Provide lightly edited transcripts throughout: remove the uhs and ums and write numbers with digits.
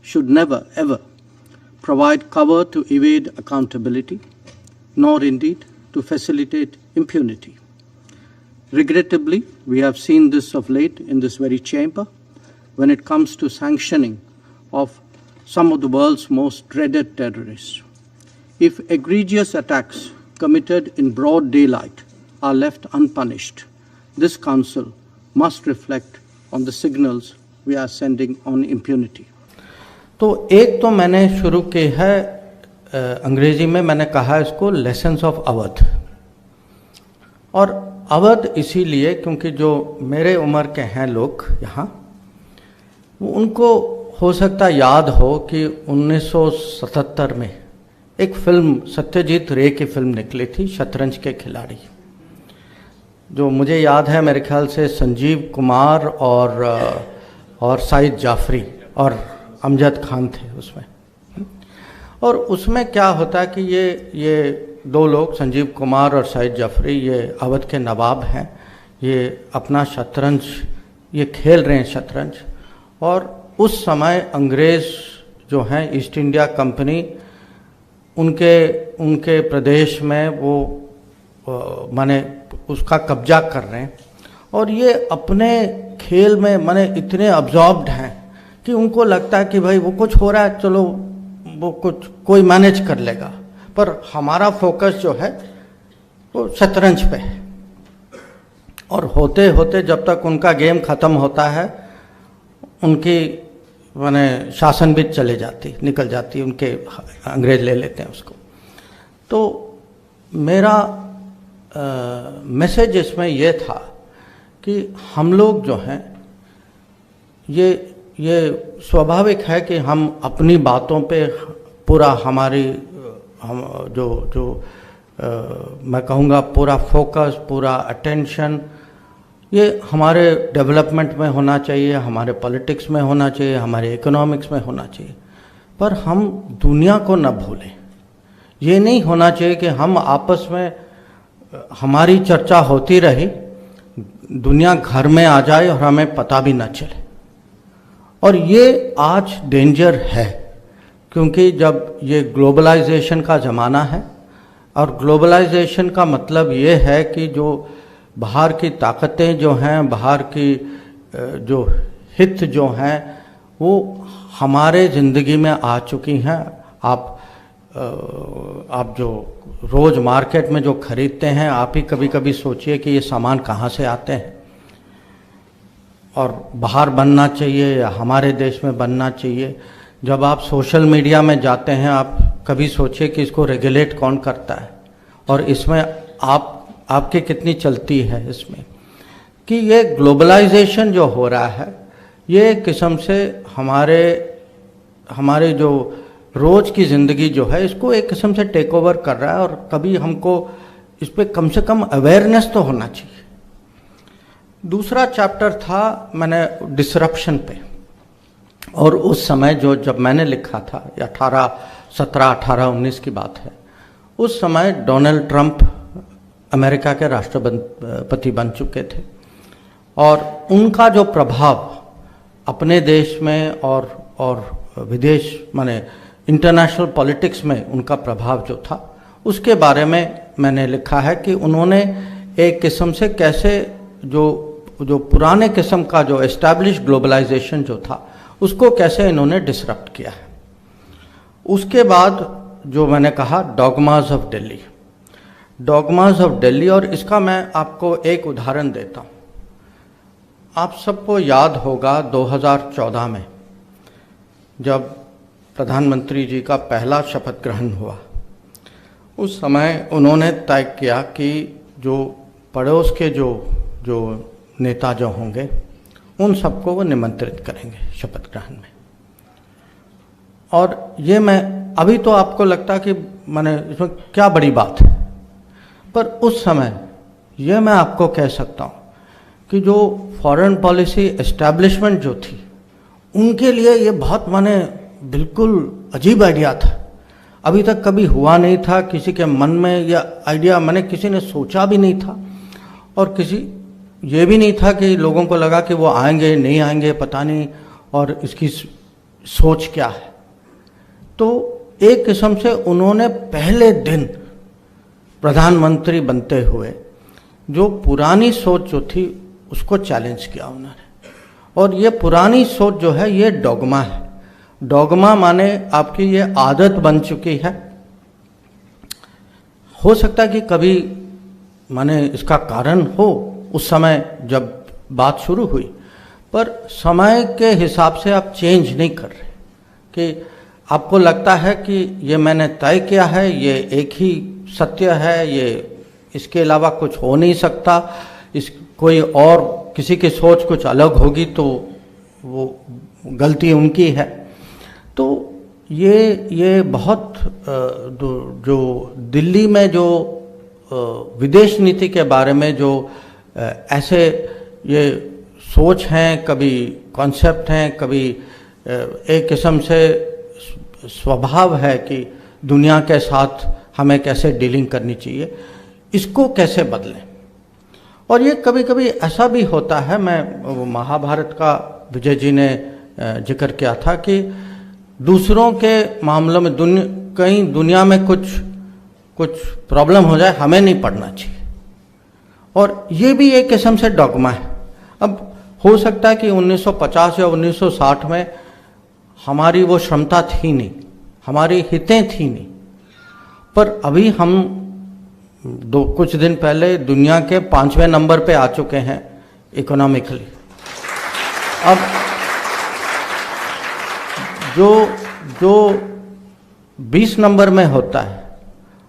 should never, ever provide cover to evade accountability, nor indeed to facilitate impunity. Regrettably, we have seen this of late in this very chamber when it comes to sanctioning of some of the world's most dreaded terrorists. If egregious attacks committed in broad daylight are left unpunished, this Council must reflect on the signals we are sending on impunity. तो एक तो मैंने शुरू की है, अंग्रेजी में मैंने कहा इसको लेसन्स ऑफ अवध। और अवध इसीलिए क्योंकि जो मेरे उम्र के हैं लोग यहाँ, वो उनको हो सकता याद हो कि 1977 में एक फिल्म सत्यजीत रे की फिल्म निकली थी, शतरंज के खिलाड़ी, जो मुझे याद है मेरे ख्याल से संजीव कुमार और साइद जाफरी और अमजद खान थे उसमें। और उसमें क्या होता है कि ये दो लोग, संजीव कुमार और साइद जाफरी, ये अवध के नवाब हैं, ये अपना शतरंज ये खेल रहे हैं शतरंज। और उस समय अंग्रेज़ जो हैं, ईस्ट इंडिया कंपनी, उनके प्रदेश में वो माने उसका कब्जा कर रहे हैं। और ये अपने खेल में माने इतने अब्जॉर्ब्ड हैं कि उनको लगता है कि भाई वो कुछ हो रहा है, चलो वो कोई मैनेज कर लेगा, पर हमारा फोकस जो है वो शतरंज पे है। और होते होते जब तक उनका गेम ख़त्म होता है, उनकी माने शासन भी निकल जाती, उनके अंग्रेज ले लेते हैं उसको। तो मेरा मैसेज इसमें ये था कि हम लोग जो हैं, ये स्वाभाविक है कि हम अपनी बातों पे पूरा मैं कहूँगा पूरा फोकस, पूरा अटेंशन ये हमारे डेवलपमेंट में होना चाहिए, हमारे पॉलिटिक्स में होना चाहिए, हमारे इकोनॉमिक्स में होना चाहिए। पर हम दुनिया को न भूलें। ये नहीं होना चाहिए कि हम आपस में हमारी चर्चा होती रही, दुनिया घर में आ जाए और हमें पता भी न चले। और ये आज डेंजर है, क्योंकि जब ये ग्लोबलाइजेशन का ज़माना है, और ग्लोबलाइजेशन का मतलब ये है कि जो बाहर की ताकतें जो हैं, बाहर की जो हित जो हैं, वो हमारे ज़िंदगी में आ चुकी हैं। आप जो रोज़ मार्केट में जो खरीदते हैं, आप ही कभी कभी सोचिए कि ये सामान कहाँ से आते हैं, और बाहर बनना चाहिए या हमारे देश में बनना चाहिए। जब आप सोशल मीडिया में जाते हैं, आप कभी सोचिए कि इसको रेगुलेट कौन करता है, और इसमें आपकी कितनी चलती है इसमें। कि ये ग्लोबलाइजेशन जो हो रहा है, ये किस्म से हमारे जो रोज़ की ज़िंदगी जो है, इसको एक किस्म से टेक ओवर कर रहा है। और कभी हमको इस पर कम से कम अवेयरनेस तो होना चाहिए। दूसरा चैप्टर था मैंने डिसरप्शन पे, और उस समय जब मैंने लिखा था, 1819 की बात है, उस समय डोनाल्ड ट्रंप अमेरिका के राष्ट्रपति बन चुके थे, और उनका जो प्रभाव अपने देश में और विदेश माने इंटरनेशनल पॉलिटिक्स में उनका प्रभाव जो था, उसके बारे में मैंने लिखा है कि उन्होंने एक किस्म से कैसे जो पुराने किस्म का जो एस्टैब्लिश ग्लोबलाइजेशन जो था, उसको कैसे इन्होंने डिसरप्ट किया है। उसके बाद जो मैंने कहा डॉगमास ऑफ दिल्ली, और इसका मैं आपको एक उदाहरण देता हूँ। आप सबको याद होगा 2014 में जब प्रधानमंत्री जी का पहला शपथ ग्रहण हुआ, उस समय उन्होंने तय किया कि जो पड़ोस के जो नेता जो होंगे, उन सबको वो निमंत्रित करेंगे शपथ ग्रहण में। और ये मैं अभी तो आपको लगता कि मैंने इसमें क्या बड़ी बात है, पर उस समय ये मैं आपको कह सकता हूँ कि जो फॉरेन पॉलिसी एस्टैब्लिशमेंट जो थी, उनके लिए ये बहुत माने बिल्कुल अजीब आइडिया था। अभी तक कभी हुआ नहीं था किसी के मन में, या आइडिया मैंने किसी ने सोचा भी नहीं था, और ये भी नहीं था कि लोगों को लगा कि वो आएंगे नहीं आएंगे पता नहीं, और इसकी सोच क्या है। तो एक किस्म से उन्होंने पहले दिन प्रधानमंत्री बनते हुए जो पुरानी सोच जो थी उसको चैलेंज किया उन्होंने। और ये पुरानी सोच जो है ये डॉगमा है। डॉगमा माने आपकी ये आदत बन चुकी है। हो सकता है कि कभी माने इसका कारण हो उस समय जब बात शुरू हुई, पर समय के हिसाब से आप चेंज नहीं कर रहे कि आपको लगता है कि ये मैंने तय किया है, ये एक ही सत्य है, ये इसके अलावा कुछ हो नहीं सकता, इस कोई और किसी की सोच कुछ अलग होगी तो वो गलती उनकी है। तो ये बहुत जो दिल्ली में जो विदेश नीति के बारे में जो ऐसे ये सोच हैं, कभी कॉन्सेप्ट हैं, कभी एक किस्म से स्वभाव है कि दुनिया के साथ हमें कैसे डीलिंग करनी चाहिए, इसको कैसे बदलें। और ये कभी कभी ऐसा भी होता है, मैं महाभारत का विजय जी ने जिक्र किया था कि दूसरों के मामलों में कहीं दुनिया में कुछ प्रॉब्लम हो जाए, हमें नहीं पढ़ना चाहिए। और ये भी एक किस्म से डॉगमा है। अब हो सकता है कि 1950 या 1960 में हमारी वो क्षमता थी नहीं, हमारी हितें थी नहीं, पर अभी हम कुछ दिन पहले दुनिया के 5वें नंबर पे आ चुके हैं इकोनॉमिकली। अब जो 20 नंबर में होता है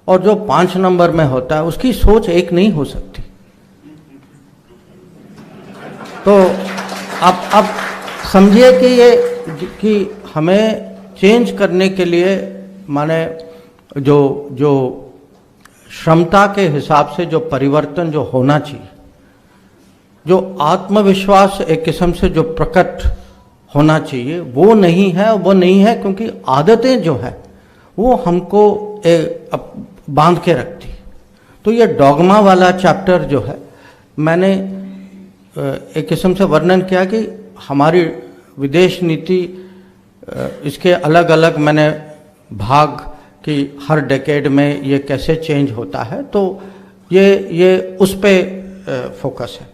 और जो 5 नंबर में होता है उसकी सोच एक नहीं हो सकती। तो आप समझिए कि हमें चेंज करने के लिए माने जो क्षमता के हिसाब से जो परिवर्तन जो होना चाहिए, जो आत्मविश्वास एक किस्म से जो प्रकट होना चाहिए वो नहीं है। वो नहीं है क्योंकि आदतें जो है वो हमको बांध के रखती। तो ये डॉगमा वाला चैप्टर जो है मैंने एक किस्म से वर्णन किया कि हमारी विदेश नीति इसके अलग अलग मैंने भाग कि हर डेकेड में ये कैसे चेंज होता है। तो ये उस पे फोकस है।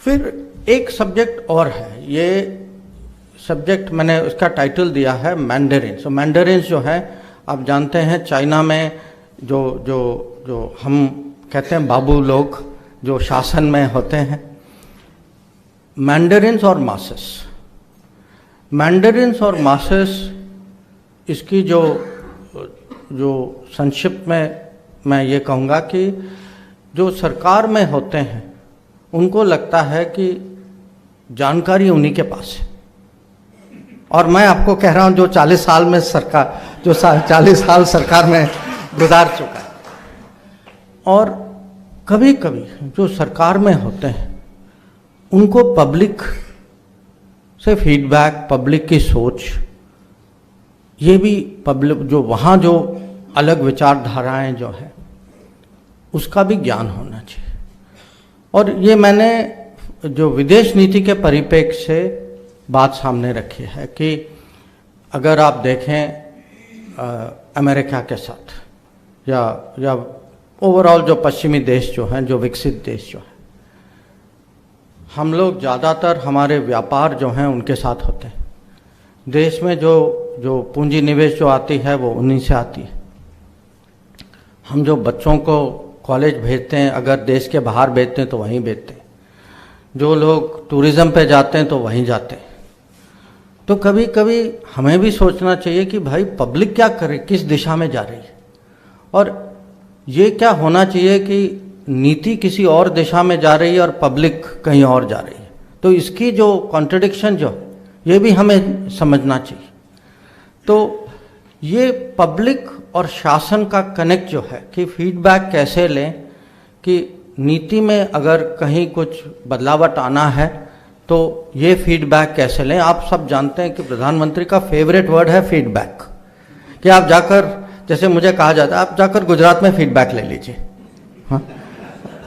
फिर एक सब्जेक्ट और है, ये सब्जेक्ट मैंने उसका टाइटल दिया है मैंडरिन। सो मैंडरिन जो है आप जानते हैं चाइना में जो हम कहते हैं बाबू लोग जो शासन में होते हैं, मैंडरिन्स और मासेस। मैंडरिन्स और मासेस इसकी जो संक्षिप्त में मैं ये कहूँगा कि जो सरकार में होते हैं उनको लगता है कि जानकारी उन्हीं के पास है। और मैं आपको कह रहा हूँ जो 40 साल में सरकार, जो 40 साल सरकार में गुजार चुका है, और कभी कभी जो सरकार में होते हैं उनको पब्लिक से फीडबैक, पब्लिक की सोच, ये भी पब्लिक जो वहाँ जो अलग विचारधाराएं जो है उसका भी ज्ञान होना चाहिए। और ये मैंने जो विदेश नीति के परिप्रेक्ष्य से बात सामने रखी है कि अगर आप देखें अमेरिका के साथ या ओवरऑल जो पश्चिमी देश जो हैं, जो विकसित देश जो हैं, हम लोग ज़्यादातर हमारे व्यापार जो हैं उनके साथ होते हैं। देश में जो पूंजी निवेश जो आती है वो उन्हीं से आती है। हम जो बच्चों को कॉलेज भेजते हैं, अगर देश के बाहर भेजते हैं तो वहीं भेजते हैं। जो लोग टूरिज़्म पे जाते हैं तो वहीं जाते हैं। तो कभी कभी हमें भी सोचना चाहिए कि भाई पब्लिक क्या करे, किस दिशा में जा रही है, और ये क्या होना चाहिए कि नीति किसी और दिशा में जा रही है और पब्लिक कहीं और जा रही है। तो इसकी जो कॉन्ट्रडिक्शन जो ये भी हमें समझना चाहिए। तो ये पब्लिक और शासन का कनेक्ट जो है कि फीडबैक कैसे लें, कि नीति में अगर कहीं कुछ बदलावट आना है तो ये फीडबैक कैसे लें। आप सब जानते हैं कि प्रधानमंत्री का फेवरेट वर्ड है फीडबैक, कि आप जाकर, जैसे मुझे कहा जाता है आप जाकर गुजरात में फीडबैक ले लीजिए। हाँ,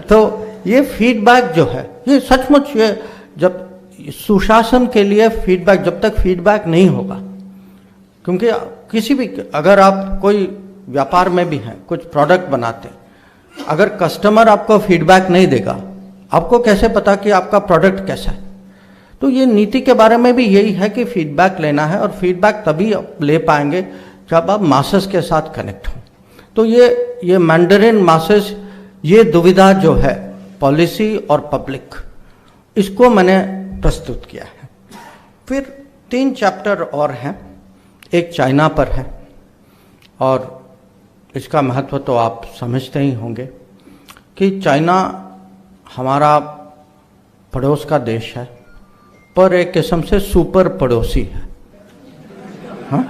तो ये फीडबैक जो है ये सचमुच, ये जब सुशासन के लिए फीडबैक, जब तक फीडबैक नहीं होगा, क्योंकि किसी भी, अगर आप कोई व्यापार में भी हैं, कुछ प्रोडक्ट बनाते हैं, अगर कस्टमर आपको फीडबैक नहीं देगा, आपको कैसे पता कि आपका प्रोडक्ट कैसा है? तो ये नीति के बारे में भी यही है कि फीडबैक लेना है, और फीडबैक तभी आप ले पाएंगे जब आप मासेस के साथ कनेक्ट हों। तो ये मैंडरिन मासेस, ये दुविधा जो है पॉलिसी और पब्लिक, इसको मैंने प्रस्तुत किया है। फिर 3 चैप्टर और हैं, एक चाइना पर है, और इसका महत्व तो आप समझते ही होंगे कि चाइना हमारा पड़ोस का देश है, पर एक किस्म से सुपर पड़ोसी है। हाँ,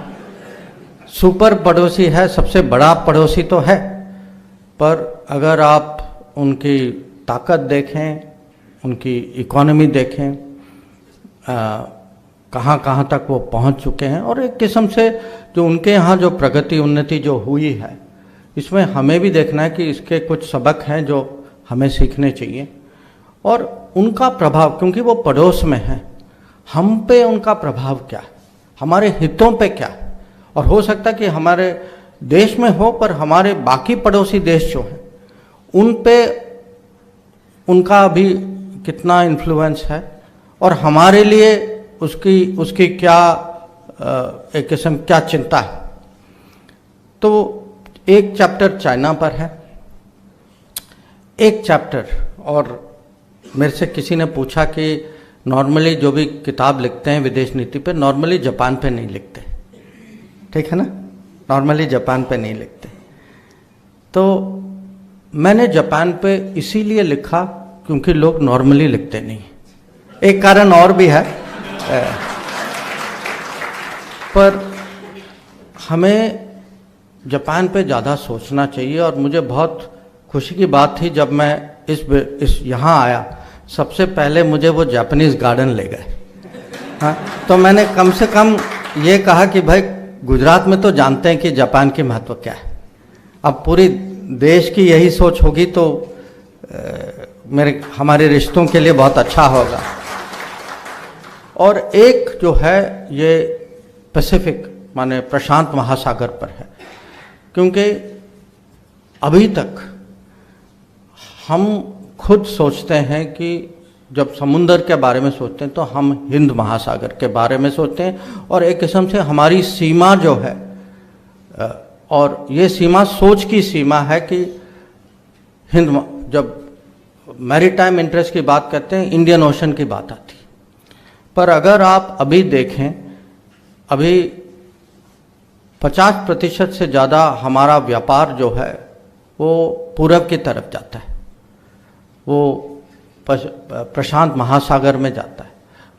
सुपर पड़ोसी है, सबसे बड़ा पड़ोसी तो है, पर अगर आप उनकी ताकत देखें, उनकी इकोनॉमी देखें, कहाँ कहाँ तक वो पहुँच चुके हैं, और एक किस्म से जो उनके यहाँ जो प्रगति उन्नति जो हुई है, इसमें हमें भी देखना है कि इसके कुछ सबक हैं जो हमें सीखने चाहिए, और उनका प्रभाव, क्योंकि वो पड़ोस में है, हम पे उनका प्रभाव क्या है, हमारे हितों पे क्या है, और हो सकता है कि हमारे देश में हो, पर हमारे बाकी पड़ोसी देश जो हैं उन पे उनका भी कितना इन्फ्लुएंस है, और हमारे लिए उसकी क्या एक किस्म क्या चिंता है। तो एक चैप्टर चाइना पर है, एक चैप्टर, और मेरे से किसी ने पूछा कि नॉर्मली जो भी किताब लिखते हैं विदेश नीति पे, नॉर्मली जापान पे नहीं लिखते, ठीक है ना, नॉर्मली जापान पे नहीं लिखते। तो मैंने जापान पे इसीलिए लिखा क्योंकि लोग नॉर्मली लिखते नहीं। एक कारण और भी है, पर हमें जापान पे ज़्यादा सोचना चाहिए, और मुझे बहुत खुशी की बात थी जब मैं इस यहाँ आया, सबसे पहले मुझे वो जापानीज़ गार्डन ले गए। हाँ, तो मैंने कम से कम ये कहा कि भाई गुजरात में तो जानते हैं कि जापान की महत्व क्या है, अब पूरी देश की यही सोच होगी तो हमारे रिश्तों के लिए बहुत अच्छा होगा। और एक जो है ये पैसिफिक माने प्रशांत महासागर पर है, क्योंकि अभी तक हम खुद सोचते हैं कि जब समुंदर के बारे में सोचते हैं तो हम हिंद महासागर के बारे में सोचते हैं, और एक किस्म से हमारी सीमा जो है, और ये सीमा सोच की सीमा है कि जब मैरीटाइम इंटरेस्ट की बात करते हैं इंडियन ओशन की बात आती है। पर अगर आप अभी देखें, अभी 50% से ज़्यादा हमारा व्यापार जो है वो पूरब की तरफ जाता है, वो प्रशांत महासागर में जाता है।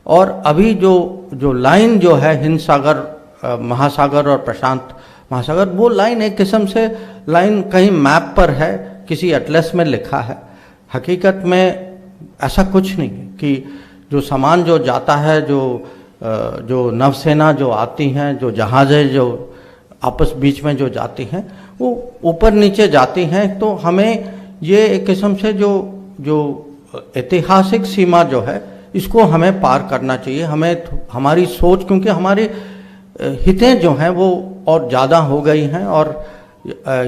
और अभी जो लाइन जो है हिंद सागर महासागर और प्रशांत महासागर, वो लाइन एक किस्म से लाइन कहीं मैप पर है, किसी एटलस में लिखा है, हकीकत में ऐसा कुछ नहीं है कि जो सामान जो जाता है, जो नौसेना जो आती हैं, जो जहाज़ें जो आपस बीच में जो जाती हैं, वो ऊपर नीचे जाती हैं। तो हमें ये एक किस्म से जो ऐतिहासिक सीमा जो है इसको हमें पार करना चाहिए। हमें हमारी सोच, क्योंकि हमारी हितें जो हैं वो और ज़्यादा हो गई हैं, और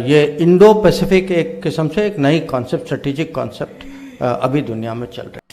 ये इंडो पैसिफिक एक किस्म से एक नई कॉन्सेप्ट, स्ट्रेटेजिक कॉन्सेप्ट अभी दुनिया में चल रही है।